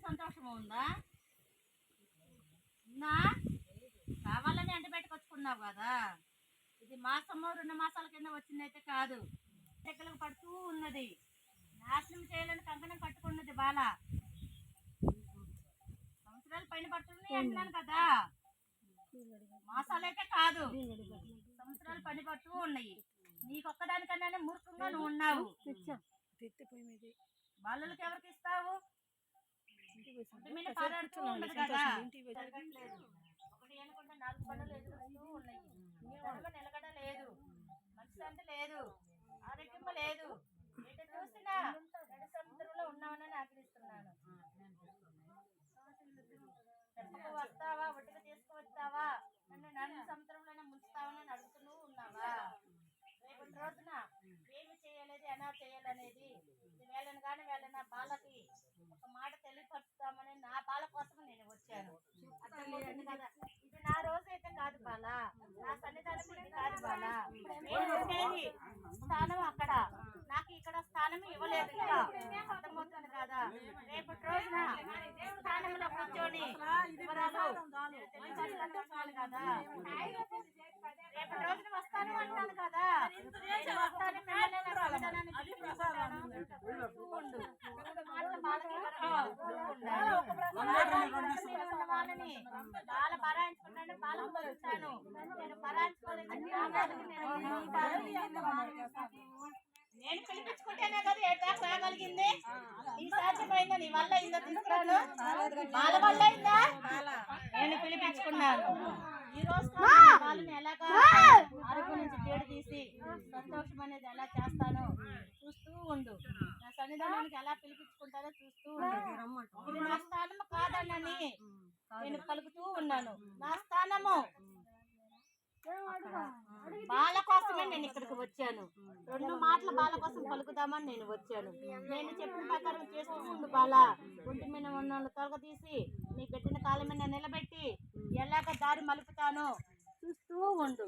సంతోషం ఉందా? నా కావాలని ఎండ పెట్టుకొచ్చుకున్నావు కదా. ఇది మాసము 2 మాసాల కింద వచ్చిందైతే కాదు. చెక్కలకు పడుతూ ఉన్నది. నాశనం చేయాలని కంకణం కట్టుకున్నది బాల. సంవత్సరాలు పైన పడుతుంది అంటున్నాను కదా. మాసాలైతే కాదు, సంవత్సరాలు పని పడుతూ ఉన్నాయి. నీకొక్కదానికన్నా మూర్ఖంగా నువ్వు ఉన్నావు. బాలలకు ఎవరికి ఇస్తావు? పారాడుతూ ఉండదు కదా. ఒకటి అనుకుంటే 4 పనులు ఎదురుస్తూ ఉన్నాయి. నిలకడ లేదు, మనశ్శాంతి లేదు, ఆరోగ్యం లేదు. ఎటు చూసినా నడి సముద్రంలో ఉన్నామని ఆగ్రహిస్తున్నాను. చెప్పకు వస్తావా, ఒట్టుగా తీసుకువస్తావా, నన్ను నన్ను సముద్రంలోనే ముంచుతావని అడుగుతూ ఉన్నావా? రేపటి రోజున ఏమి చేయలేదు, ఎలా చేయాలనేది వేళను కానీ వేళ బాలకి ఒక మాట తెలియపరుస్తామని నా బాల కోసం నేను వచ్చాను. అర్థమవుతుంది కదా. ఇది నా రోజు అయితే కాదు బాల, నా సన్నిధానం ఇది కాదు బాల. నేను ఉండేది స్థానం అక్కడ, నాకు ఇక్కడ స్థానం ఇవ్వలేదు ఇంకా. అర్థమవుతుంది కదా. రేపటి రోజున స్థానంలో కూర్చొని తెలియపరుస్తాను కదా. రేపటి రోజున వస్తాను అంటాను కదా. వస్తాను వాళ్ళని బాల పరాయించుకున్నాను, బాలం పలుకుతాను. నేను పరాయించుకోలేదు. నేను పిలిపించుకుంటేనే కదా ఏటా రాగలిగింది. ఈ సాధ్యమైందా? నీ వల్ల అయిందా? తీసుకురాను బాల వల్ల అయిందా? నేను పిలిపించుకున్నాను. ఈ రోజు వాళ్ళని ఎలాగా ఆరోగ్యం నుంచి తేడు తీసి సంతోషం అనేది ఎలా చేస్తానో చూస్తూ ఉండు. నా సన్నిధానానికి ఎలా పిలిపించుకుంటానో చూస్తూ ఉండు. ఇది నా స్థానం కాదన్నని నేను పలుకుతూ ఉన్నాను. నా స్థానము బాల కోసమే నేను ఇక్కడికి వచ్చాను. 2 మాటల బాల కోసం పలుకుదామని నేను వచ్చాను. నేను చెప్పిన ప్రకారం చేస్తూ ఉండు బాల. ఒంటి మీద ఉన్న తొలగ తీసి నీ పెట్టిన కాళ్ళ మీద నిలబెట్టి ఎలాగ దారి మలుపుతానో చూస్తూ ఉండు.